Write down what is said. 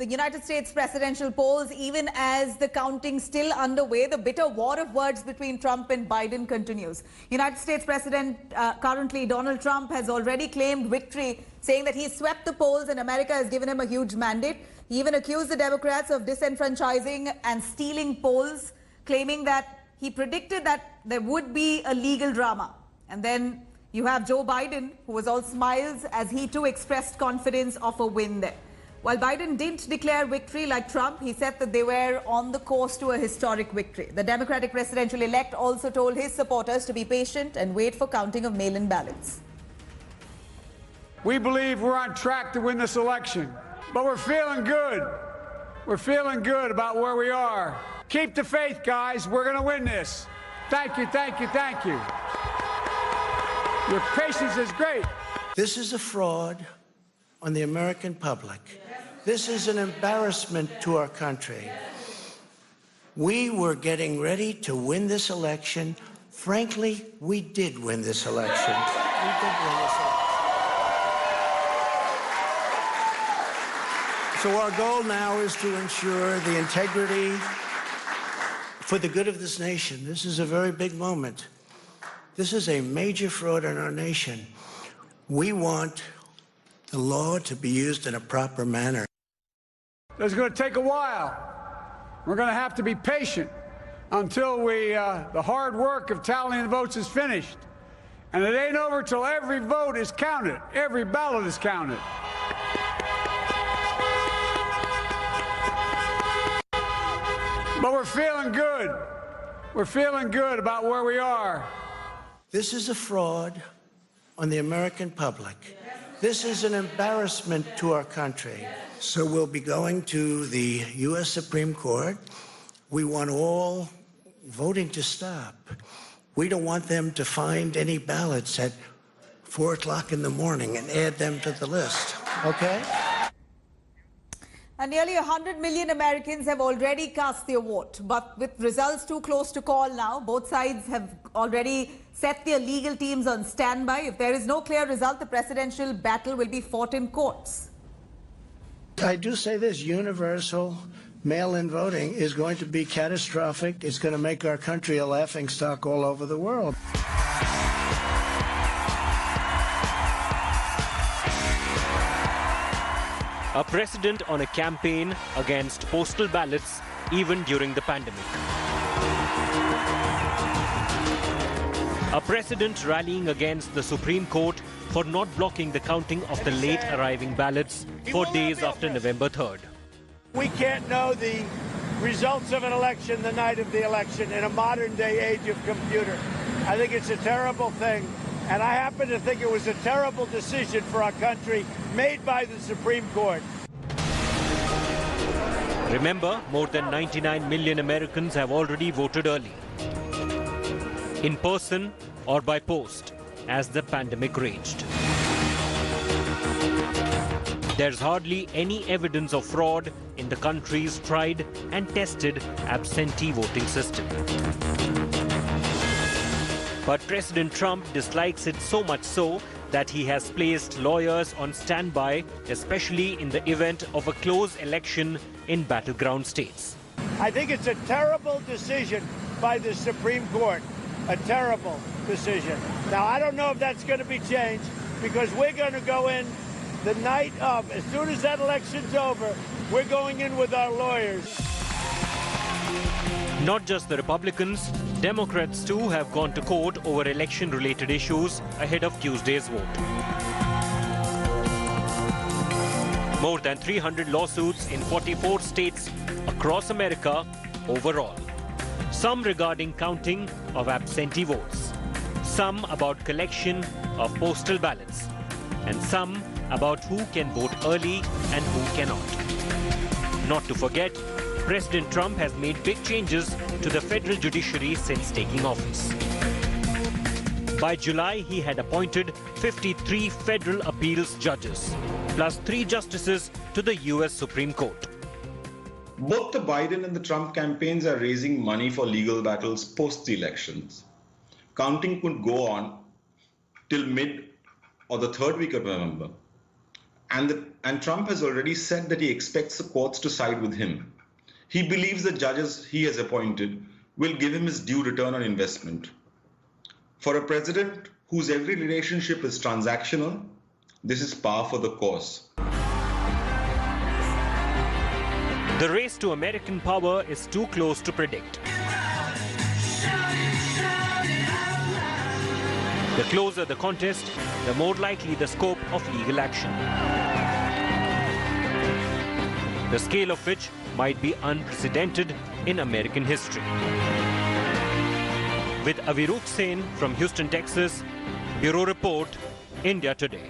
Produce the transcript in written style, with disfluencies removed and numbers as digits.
the United States presidential polls, even as the counting still underway. The bitter war of words between Trump and Biden continues. United States President, currently Donald Trump, has already claimed victory, saying that he swept the polls and America has given him a huge mandate. He even accused the Democrats of disenfranchising and stealing polls, claiming that he predicted that there would be a legal drama. And then you have Joe Biden, who was all smiles as he too expressed confidence of a win there. While Biden didn't declare victory like Trump, he said that they were on the course to a historic victory. The Democratic presidential-elect also told his supporters to be patient and wait for counting of mail-in ballots. We believe we're on track to win this election, but we're feeling good. We're feeling good about where we are. Keep the faith, guys. We're going to win this. Thank you, thank you, thank you. Your patience is great. This is a fraud on the American public. This is an embarrassment to our country. We were getting ready to win this election. Frankly, we did win this election. We did win this election. So our goal now is to ensure the integrity for the good of this nation. This is a very big moment. This is a major fraud in our nation. We want the law to be used in a proper manner. It's going to take a while. We're going to have to be patient until the hard work of tallying the votes is finished. And it ain't over till every vote is counted. Every ballot is counted. But we're feeling good. We're feeling good about where we are. This is a fraud on the American public. This is an embarrassment to our country. So we'll be going to the U.S. Supreme Court. We want all voting to stop. We don't want them to find any ballots at 4 o'clock in the morning and add them to the list, okay? And nearly 100 million Americans have already cast their vote. But with results too close to call now, both sides have already set their legal teams on standby. If there is no clear result, the presidential battle will be fought in courts. I do say this, universal mail-in voting is going to be catastrophic. It's going to make our country a laughingstock all over the world. A precedent on a campaign against postal ballots even during the pandemic. A precedent rallying against the Supreme Court for not blocking the counting of the late arriving ballots 4 days after November 3rd. We can't know the results of an election the night of the election in a modern day age of computer. I think it's a terrible thing. And I happen to think it was a terrible decision for our country made by the Supreme Court. Remember, more than 99 million Americans have already voted early, in person or by post, as the pandemic raged. There's hardly any evidence of fraud in the country's tried and tested absentee voting system. But President Trump dislikes it so much so that he has placed lawyers on standby, especially in the event of a close election in battleground states. I think it's a terrible decision by the Supreme Court. A terrible decision. Now, I don't know if that's going to be changed because we're going to go in the night of, as soon as that election's over, we're going in with our lawyers. Not just the Republicans, Democrats too have gone to court over election-related issues ahead of Tuesday's vote. More than 300 lawsuits in 44 states across America overall. Some regarding counting of absentee votes, some about collection of postal ballots, and some about who can vote early and who cannot. Not to forget, President Trump has made big changes to the federal judiciary since taking office. By July, he had appointed 53 federal appeals judges, plus 3 justices to the U.S. Supreme Court. Both the Biden and the Trump campaigns are raising money for legal battles post the elections. Counting could go on till mid or the 3rd week of November. And Trump has already said that he expects the courts to side with him. He believes the judges he has appointed will give him his due return on investment. For a president whose every relationship is transactional, this is par for the course. The race to American power is too close to predict. The closer the contest, the more likely the scope of legal action, the scale of which might be unprecedented in American history. With Avirup Sen from Houston, Texas, Bureau Report, India Today.